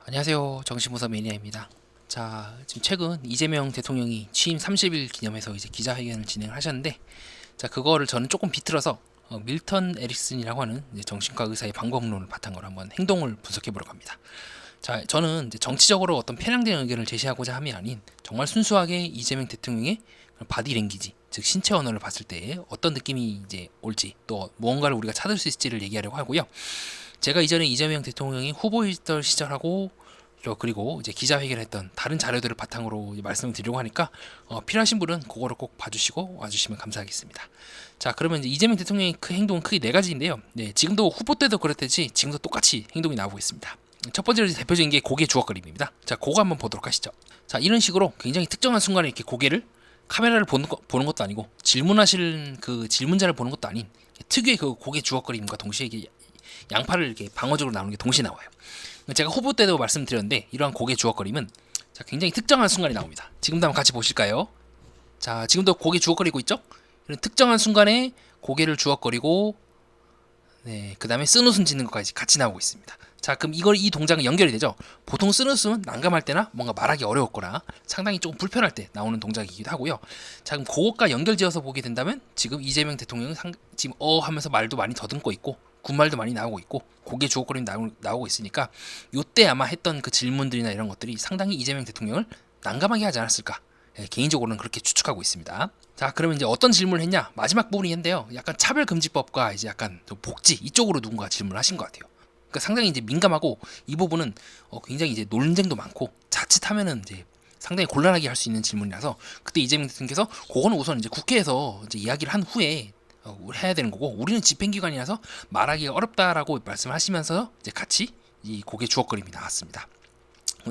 안녕하세요. 정신무사 매니아입니다. 자, 지금 최근 이재명 대통령이 취임 30일 기념해서 이제 기자회견을 진행을 하셨는데, 자, 그거를 저는 조금 비틀어서 밀턴 에릭슨이라고 하는 이제 정신과 의사의 방법론을 바탕으로 한번 행동을 분석해 보려고 합니다. 자, 저는 이제 정치적으로 어떤 편향된 의견을 제시하고자 함이 아닌 정말 순수하게 이재명 대통령의 바디랭귀지, 즉 신체 언어를 봤을 때 어떤 느낌이 이제 올지, 또 무언가를 우리가 찾을 수 있을지를 얘기하려고 하고요. 제가 이전에 이재명 대통령이 후보였던 시절하고 그리고 이제 기자회견을 했던 다른 자료들을 바탕으로 말씀을 드리려고 하니까 필요하신 분은 그거를 꼭 봐주시고 와주시면 감사하겠습니다. 자, 그러면 이제 이재명 대통령의 그 행동은 크게 네 가지인데요. 네, 지금도 후보 때도 그랬듯이 지금도 똑같이 행동이 나오고 있습니다. 첫 번째로 대표적인 게 고개 주걱거림입니다. 자, 그거 한번 보도록 하시죠. 자, 이런 식으로 굉장히 특정한 순간에 이렇게 고개를 카메라를 보는 것도 아니고 질문하실 그 질문자를 보는 것도 아닌 특유의 그 고개 주걱거림과 동시에 이게 양팔을 이렇게 방어적으로 나오는 게 동시에 나와요. 제가 후보 때도 말씀드렸는데 이러한 고개 주걱거림은 자, 굉장히 특정한 순간이 나옵니다. 지금도 한번 같이 보실까요? 자, 지금도 고개 주걱거리고 있죠? 이런 특정한 순간에 고개를 주걱거리고 네, 그 다음에 쓴웃음 짓는 것까지 같이 나오고 있습니다. 자, 그럼 이 동작은 연결이 되죠? 보통 쓴웃음은 난감할 때나 뭔가 말하기 어려웠거나 상당히 조금 불편할 때 나오는 동작이기도 하고요. 자, 그럼 그것과 연결지어서 보게 된다면 지금 이재명 대통령은 지금 하면서 말도 많이 더듬고 있고 군말도 많이 나오고 있고 고개 주걱거림 나오고 있으니까 요때 아마 했던 그 질문들이나 이런 것들이 상당히 이재명 대통령을 난감하게 하지 않았을까, 개인적으로는 그렇게 추측하고 있습니다. 자, 그러면 이제 어떤 질문을 했냐, 마지막 부분인데요, 약간 차별금지법과 이제 약간 복지 이쪽으로 누군가 질문을 하신 것 같아요. 그러니까 상당히 이제 민감하고 이 부분은 굉장히 이제 논쟁도 많고 자칫하면은 이제 상당히 곤란하게 할 수 있는 질문이라서 그때 이재명 대통령께서 그거는 우선 이제 국회에서 이제 이야기를 한 후에 해야 되는 거고, 우리는 집행기관이라서 말하기가 어렵다라고 말씀하시면서 이제 같이 이 고개 주걱거림이 나왔습니다.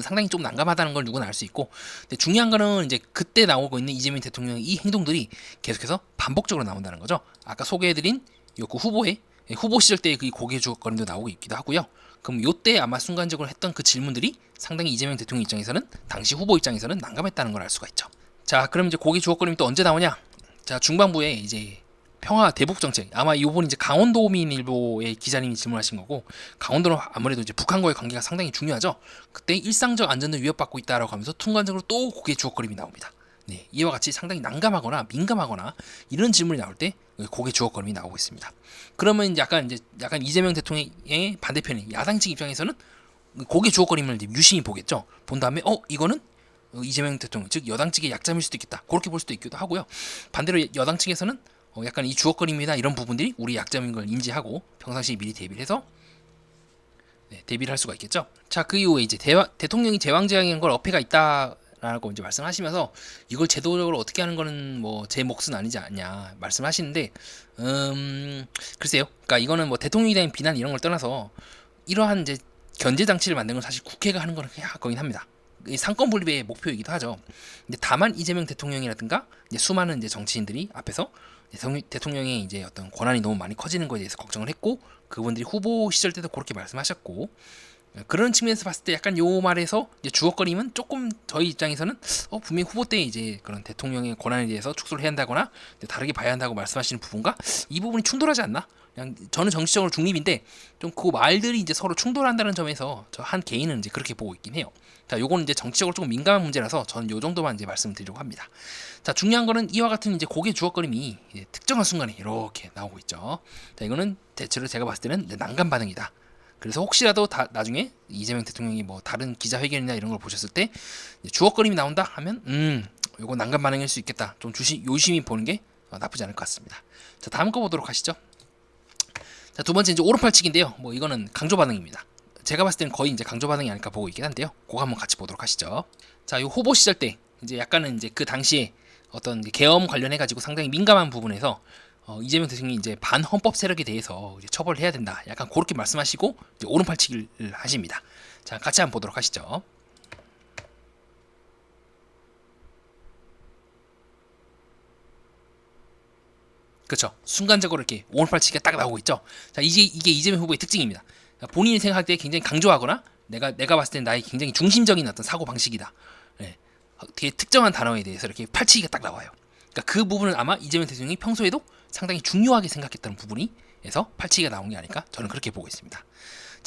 상당히 좀 난감하다는 걸 누구나 알 수 있고, 근데 중요한 거는 이제 그때 나오고 있는 이재명 대통령의 이 행동들이 계속해서 반복적으로 나온다는 거죠. 아까 소개해드린 그 후보 시절 때의 그 고개 주걱거림도 나오고 있기도 하고요. 그럼 요때 아마 순간적으로 했던 그 질문들이 상당히 이재명 대통령 입장에서는, 당시 후보 입장에서는 난감했다는 걸 알 수가 있죠. 자, 그럼 이제 고개 주걱거림이 또 언제 나오냐? 자, 중반부에 이제 평화 대북 정책, 아마 이번이 이제 강원도민일보의 기자님이 질문하신 거고, 강원도는 아무래도 이제 북한과의 관계가 상당히 중요하죠. 그때 일상적 안전을 위협받고 있다라고 하면서 순간적으로 또 고개 주걱거림이 나옵니다. 네, 이와 같이 상당히 난감하거나 민감하거나 이런 질문이 나올 때 고개 주걱거림이 나오고 있습니다. 그러면 약간 이재명 대통령의 반대편인 야당 측 입장에서는 고개 주걱거림을 이제 유심히 보겠죠. 본 다음에 이거는 이재명 대통령, 즉 여당 측의 약점일 수도 있겠다, 그렇게 볼 수도 있기도 하고요. 반대로 여당 측에서는 약간 이 주걱거림이나 이런 부분들이 우리 약점인 걸 인지하고 평상시에 미리 대비를 해서 대비를 할 수가 있겠죠. 자, 그 이후에 이제 대통령이 제왕제왕인 걸 어폐가 있다라고 이제 말씀하시면서 이걸 제도적으로 어떻게 하는 거는 뭐 제 몫은 아니지 않냐 말씀하시는데, 글쎄요. 그러니까 이거는 뭐 대통령에 대한 비난 이런 걸 떠나서 이러한 이제 견제 장치를 만드는 건 사실 국회가 하는 거긴 합니다. 상권 분립의 목표이기도 하죠. 근데 다만 이재명 대통령이라든가 이제 수많은 이제 정치인들이 앞에서 대통령의 이제 어떤 권한이 너무 많이 커지는 것에 대해서 걱정을 했고, 그분들이 후보 시절 때도 그렇게 말씀하셨고, 그런 측면에서 봤을 때 약간 요 말에서 이제 주걱거림은 조금 저희 입장에서는 분명히 후보 때 이제 그런 대통령의 권한에 대해서 축소를 해야 한다거나 다르게 봐야 한다고 말씀하시는 부분과 이 부분이 충돌하지 않나? 그냥 저는 정치적으로 중립인데 좀 그 말들이 이제 서로 충돌한다는 점에서 저 한 개인은 이제 그렇게 보고 있긴 해요. 자, 요거는 이제 정치적으로 조금 민감한 문제라서 저는 요 정도만 이제 말씀드리려고 합니다. 자, 중요한 거는 이와 같은 이제 고개 주걱거림이 특정한 순간에 이렇게 나오고 있죠. 자, 이거는 대체로 제가 봤을 때는 난감 반응이다. 그래서 혹시라도 나중에 이재명 대통령이 뭐 다른 기자회견이나 이런 걸 보셨을 때 주걱거림이 나온다 하면 요거 난감 반응일 수 있겠다, 좀 요심히 보는 게 나쁘지 않을 것 같습니다. 자, 다음 거 보도록 하시죠. 자, 두 번째 이제 오른팔치기인데요. 뭐 이거는 강조 반응입니다. 제가 봤을 때는 거의 이제 강조 반응이 아닐까 보고 있긴 한데요. 그거 한번 같이 보도록 하시죠. 자, 요 후보 시절 때 이제 약간은 이제 그 당시에 어떤 계엄 관련해 가지고 상당히 민감한 부분에서 이재명 대통령이 이제 반헌법 세력에 대해서 이제 처벌을 해야 된다, 약간 그렇게 말씀하시고 이제 오른팔치기를 하십니다. 자, 같이 한번 보도록 하시죠. 그렇죠. 순간적으로 이렇게 오른팔치기가 딱 나오고 있죠. 자, 이게 이재명 후보의 특징입니다. 본인이 생각할 때 굉장히 강조하거나 내가 봤을 때 나의 굉장히 중심적인 어떤 사고 방식이다, 되게 특정한 단어에 대해서 이렇게 팔치기가 딱 나와요. 그러니까 그 부분은 아마 이재명 대통령이 평소에도 상당히 중요하게 생각했던 부분이 에서 팔치기가 나온 게 아닐까, 저는 그렇게 보고 있습니다.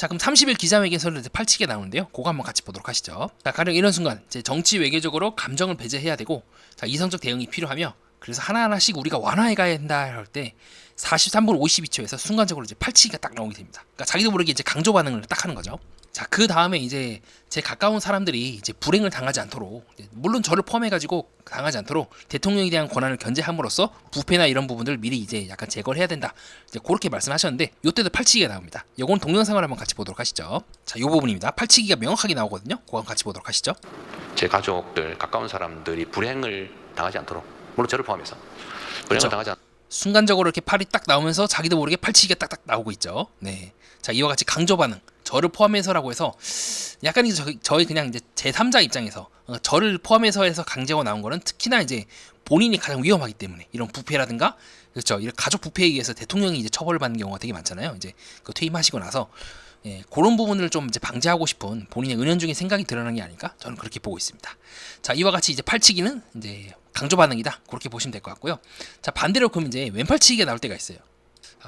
자, 그럼 30일 기자회견에서 이제 팔치기가 나오는데요. 그거 한번 같이 보도록 하시죠. 자, 가령 이런 순간 이제 정치 외교적으로 감정을 배제해야 되고, 자, 이성적 대응이 필요하며, 그래서 하나하나씩 우리가 완화해 가야 한다 할 때 43분 52초에서 순간적으로 이제 팔치기가 딱 나오게 됩니다. 그러니까 자기도 모르게 이제 강조 반응을 딱 하는 거죠. 자, 그 다음에 이제 제 가까운 사람들이 이제 불행을 당하지 않도록, 물론 저를 포함해가지고 당하지 않도록 대통령에 대한 권한을 견제함으로써 부패나 이런 부분들 미리 이제 약간 제거를 해야 된다. 이제 그렇게 말씀하셨는데, 요때도 팔치기가 나옵니다. 요건 동영상을 한번 같이 보도록 하시죠. 자, 요 부분입니다. 팔치기가 명확하게 나오거든요. 그거 한번 같이 보도록 하시죠. 제 가족들, 가까운 사람들이 불행을 당하지 않도록, 물론 저를 포함해서 불행을 그렇죠. 당하지 않도록 순간적으로 이렇게 팔이 딱 나오면서 자기도 모르게 팔치기가 딱딱 나오고 있죠. 네. 자, 이와 같이 강조 반응, 저를 포함해서라고 해서 약간 이제 저희 그냥 이제 제3자 입장에서 저를 포함해서 해서 강제가 나온 거는 특히나 이제 본인이 가장 위험하기 때문에, 이런 부패라든가, 그렇죠, 이런 가족 부패에 의해서 대통령이 이제 처벌을 받는 경우가 되게 많잖아요. 이제 그 퇴임하시고 나서, 예, 그런 부분을 좀 이제 방지하고 싶은 본인의 은연중에 생각이 드러난 게 아닐까, 저는 그렇게 보고 있습니다. 자, 이와 같이 이제 팔치기는 이제 강조 반응이다, 그렇게 보시면 될 것 같고요. 자, 반대로 그럼 이제 왼팔치기가 나올 때가 있어요.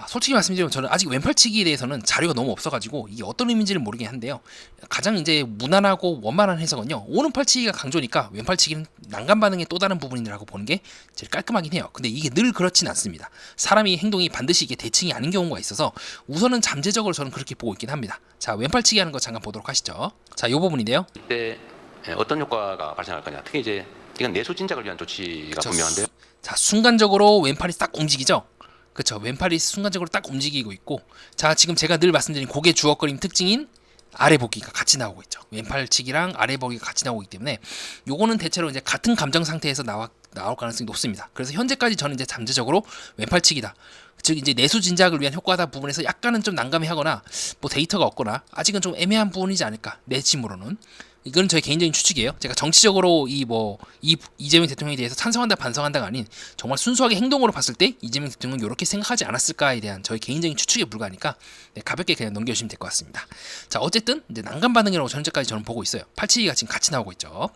솔직히 말씀드리면 저는 아직 왼팔치기에 대해서는 자료가 너무 없어가지고 이게 어떤 의미인지를 모르긴 한데요. 가장 이제 무난하고 원만한 해석은요, 오른팔치기가 강조니까 왼팔치기는 난감 반응의 또 다른 부분이라고 보는 게 제일 깔끔하긴 해요. 근데 이게 늘 그렇진 않습니다. 사람이 행동이 반드시 이게 대칭이 아닌 경우가 있어서 우선은 잠재적으로 저는 그렇게 보고 있긴 합니다. 자, 왼팔치기 하는 거 잠깐 보도록 하시죠. 자, 이 부분인데요. 이때 어떤 효과가 발생할 거냐. 특히 이제 이건 내수 진작을 위한 조치가 분명한데요. 자, 순간적으로 왼팔이 딱 움직이죠. 그렇죠. 왼팔이 순간적으로 딱 움직이고 있고, 자, 지금 제가 늘 말씀드린 고개 주걱거림 특징인 아래 보기가 같이 나오고 있죠. 왼팔치기랑 아래 보기가 같이 나오기 때문에 요거는 대체로 이제 같은 감정 상태에서 나올 가능성이 높습니다. 그래서 현재까지 저는 이제 잠재적으로 왼팔치기다, 즉 이제 내수 진작을 위한 효과다 부분에서 약간은 좀 난감해하거나 뭐 데이터가 없거나 아직은 좀 애매한 부분이지 않을까, 내 짐으로는. 이건 저의 개인적인 추측이에요. 제가 정치적으로 이재명 대통령에 대해서 찬성한다 반성한다가 아닌 정말 순수하게 행동으로 봤을 때 이재명 대통령은 이렇게 생각하지 않았을까에 대한 저의 개인적인 추측에 불과하니까, 네, 가볍게 그냥 넘겨주시면 될 것 같습니다. 자, 어쨌든 이제 난감 반응이라고 현재까지 저는 보고 있어요. 팔치기가 지금 같이 나오고 있죠.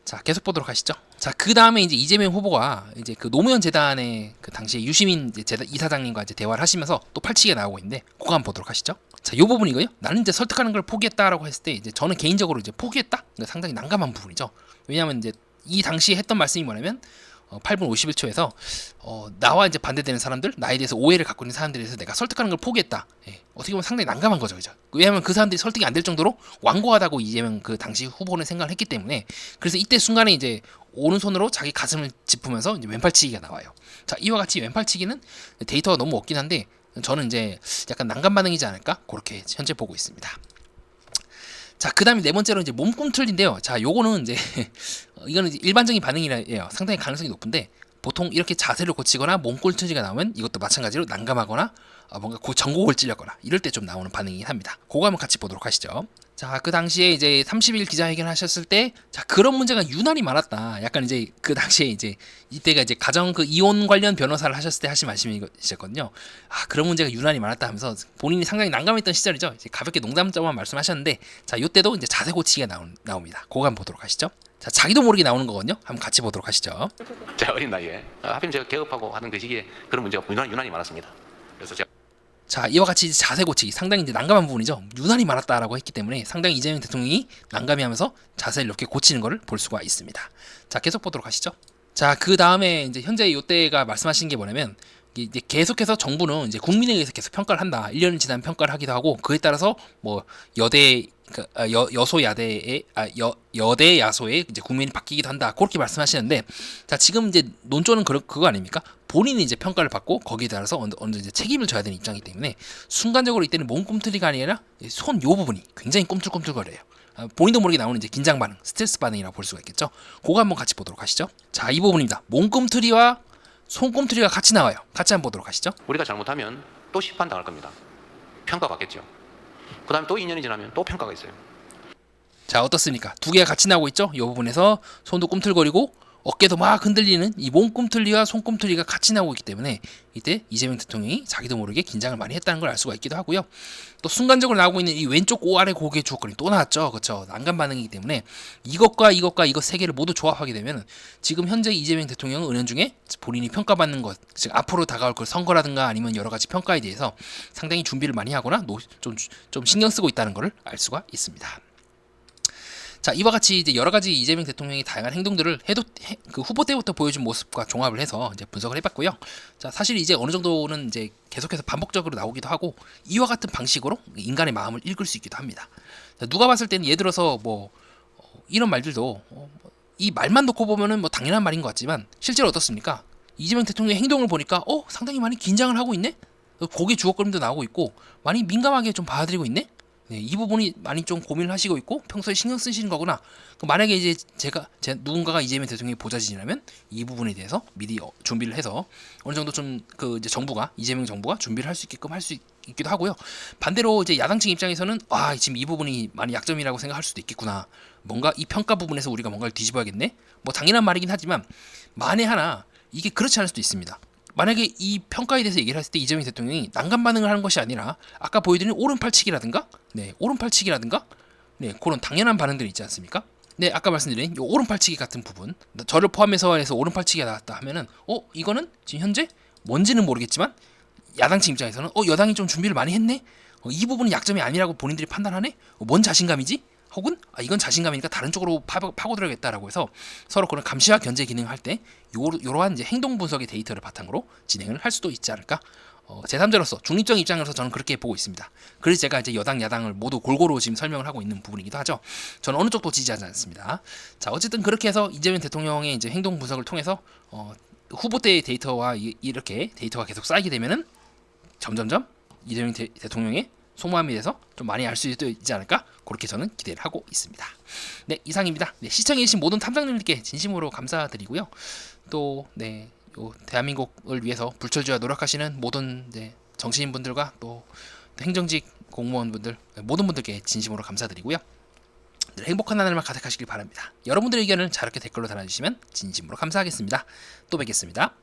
자, 계속 보도록 하시죠. 자, 그 다음에 이제 이재명 후보가 이제 그 노무현 재단의 그 당시에 유시민 이사장님과 이제 대화를 하시면서 또 팔치기가 나오고 있는데, 그거 한번 보도록 하시죠. 자, 요 부분이고요. 나는 이제 설득하는 걸 포기했다라고 했을 때, 이제 저는 개인적으로 이제 포기했다? 상당히 난감한 부분이죠. 왜냐하면 이제 이 당시에 했던 말씀이 뭐냐면, 8분 51초에서 나와 이제 반대되는 사람들, 나에 대해서 오해를 갖고 있는 사람들에 대해서 내가 설득하는 걸 포기했다. 예, 어떻게 보면 상당히 난감한 거죠, 그죠? 왜냐하면 그 사람들이 설득이 안 될 정도로 완고하다고 이재명 그 당시 후보는 생각을 했기 때문에, 그래서 이때 순간에 이제 오른손으로 자기 가슴을 짚으면서 이제 왼팔치기가 나와요. 자, 이와 같이 왼팔치기는 데이터가 너무 없긴 한데 저는 이제 약간 난감 반응이지 않을까, 그렇게 현재 보고 있습니다. 자, 그 다음에 네 번째로 이제 몸꿈틀인데요. 자, 요거는 이제 이거는 이제 일반적인 반응이에요. 상당히 가능성이 높은데, 보통 이렇게 자세를 고치거나 몸꿈틀이가 나오면 이것도 마찬가지로 난감하거나 뭔가 전곡을 찔렸거나 이럴 때 좀 나오는 반응이긴 합니다. 그거 한번 같이 보도록 하시죠. 자, 그 당시에 이제 30일 기자회견 하셨을 때, 자, 그런 문제가 유난히 많았다. 약간 이제 그 당시에 이제 이때가 이제 가정 그 이혼 관련 변호사를 하셨을 때 하신 말씀이셨거든요. 아, 그런 문제가 유난히 많았다 하면서 본인이 상당히 난감했던 시절이죠. 이제 가볍게 농담처럼 말씀하셨는데, 자, 요때도 이제 자세 고치기가 나옵니다. 그거 한번 보도록 하시죠. 자, 자기도 모르게 나오는 거거든요. 한번 같이 보도록 하시죠. 제가 어린 나이에 하필 제가 개업하고 하는 그 시기에 그런 문제가 유난히 많았습니다. 그래서 제가 자, 이와 같이 이제 자세 고치기 상당히 이제 난감한 부분이죠. 유난히 많았다라고 했기 때문에 상당히 이재명 대통령이 난감해하면서 자세를 이렇게 고치는 것을 볼 수가 있습니다. 자, 계속 보도록 하시죠. 자, 그 다음에 이제 현재 이때가 말씀하신 게 뭐냐면, 이제 계속해서 정부는 이제 국민에 의해서 계속 평가를 한다. 1년이 지나면 평가를 하기도 하고, 그에 따라서 뭐 여대 야소의 이제 국민이 바뀌기도 한다. 그렇게 말씀하시는데, 자, 지금 이제 논조는 그거 아닙니까? 본인이 이제 평가를 받고 거기에 따라서 어느 이제 책임을 져야 되는 입장이기 때문에, 순간적으로 이때는 몸꿈틀이가 아니라 손 요 부분이 굉장히 꿈틀꿈틀거려요. 본인도 모르게 나오는 이제 긴장 반응, 스트레스 반응이라고 볼 수가 있겠죠. 그거 한번 같이 보도록 하시죠. 자, 이 부분입니다. 몸꿈틀이와 손꿈틀이가 같이 나와요. 같이 한번 보도록 하시죠. 우리가 잘못하면 또 심판당할 겁니다. 평가받겠죠. 그 다음에 또 2년이 지나면 또 평가가 있어요. 자, 어떻습니까? 두 개가 같이 나오고 있죠. 이 부분에서 손도 꿈틀거리고 어깨도 막 흔들리는 이 몸꿈틀리와 손꿈틀리가 같이 나오고 있기 때문에 이때 이재명 대통령이 자기도 모르게 긴장을 많이 했다는 걸 알 수가 있기도 하고요. 또 순간적으로 나오고 있는 이 왼쪽 아래 고개 주걱거림 또 나왔죠. 그렇죠. 난감 반응이기 때문에 이것 세 개를 모두 조합하게 되면 지금 현재 이재명 대통령은 은연중에 본인이 평가받는 것, 즉 앞으로 다가올 그 선거라든가 아니면 여러 가지 평가에 대해서 상당히 준비를 많이 하거나 좀 신경 쓰고 있다는 것을 알 수가 있습니다. 자, 이와 같이 이제 여러 가지 이재명 대통령이 다양한 행동들을 그 후보 때부터 보여준 모습과 종합을 해서 이제 분석을 해봤고요. 자, 사실 이제 어느 정도는 이제 계속해서 반복적으로 나오기도 하고 이와 같은 방식으로 인간의 마음을 읽을 수 있기도 합니다. 자, 누가 봤을 때는 예를 들어서 이런 말들도 이 말만 놓고 보면은 뭐 당연한 말인 것 같지만 실제로 어떻습니까? 이재명 대통령의 행동을 보니까 상당히 많이 긴장을 하고 있네. 고개 주걱거림도 나오고 있고 많이 민감하게 좀 받아들이고 있네. 네, 이 부분이 많이 좀 고민을 하시고 있고 평소에 신경 쓰시는 거구나. 만약에 이제 누군가가 이재명 대통령이 보좌진이라면 이 부분에 대해서 미리 준비를 해서 어느 정도 좀 그 이제 이재명 정부가 준비를 할 수 있게끔 할 수 있기도 하고요. 반대로 이제 야당층 입장에서는 지금 이 부분이 많이 약점이라고 생각할 수도 있겠구나. 뭔가 이 평가 부분에서 우리가 뭔가를 뒤집어야겠네. 뭐 당연한 말이긴 하지만 만에 하나 이게 그렇지 않을 수도 있습니다. 만약에 이 평가에 대해서 얘기를 했을 때 이재명 대통령이 난감 반응을 하는 것이 아니라 아까 보여드린 오른팔치기라든가 그런 당연한 반응들이 있지 않습니까? 네, 아까 말씀드린 이 오른팔치기 같은 부분, 저를 포함해서 오른팔치기가 나왔다 하면은 이거는 지금 현재 뭔지는 모르겠지만 야당층 입장에서는 여당이 좀 준비를 많이 했네. 이 부분은 약점이 아니라고 본인들이 판단하네. 뭔 자신감이지? 혹은 이건 자신감이니까 다른 쪽으로 파고들어야겠다라고 해서 서로 그런 감시와 견제 기능을 할 때 이러한 이제 행동 분석의 데이터를 바탕으로 진행을 할 수도 있지 않을까. 제3자로서 중립적 입장으로서 저는 그렇게 보고 있습니다. 그래서 제가 이제 여당 야당을 모두 골고루 지금 설명을 하고 있는 부분이기도 하죠. 저는 어느 쪽도 지지하지 않습니다. 자, 어쨌든 그렇게 해서 이재명 대통령의 이제 행동 분석을 통해서 후보 때의 데이터와 이렇게 데이터가 계속 쌓이게 되면은 점점점 이재명 대통령의 속마음에 대해서 좀 많이 알 수 있지 않을까? 그렇게 저는 기대를 하고 있습니다. 네, 이상입니다. 네, 시청해주신 모든 탐정님들께 진심으로 감사드리고요. 또 대한민국을 위해서 불철주야 노력하시는 모든 정치인분들과 또 행정직 공무원분들 모든 분들께 진심으로 감사드리고요. 늘 행복한 하늘만 가득하시길 바랍니다. 여러분들의 의견을 자유롭게 댓글로 달아주시면 진심으로 감사하겠습니다. 또 뵙겠습니다.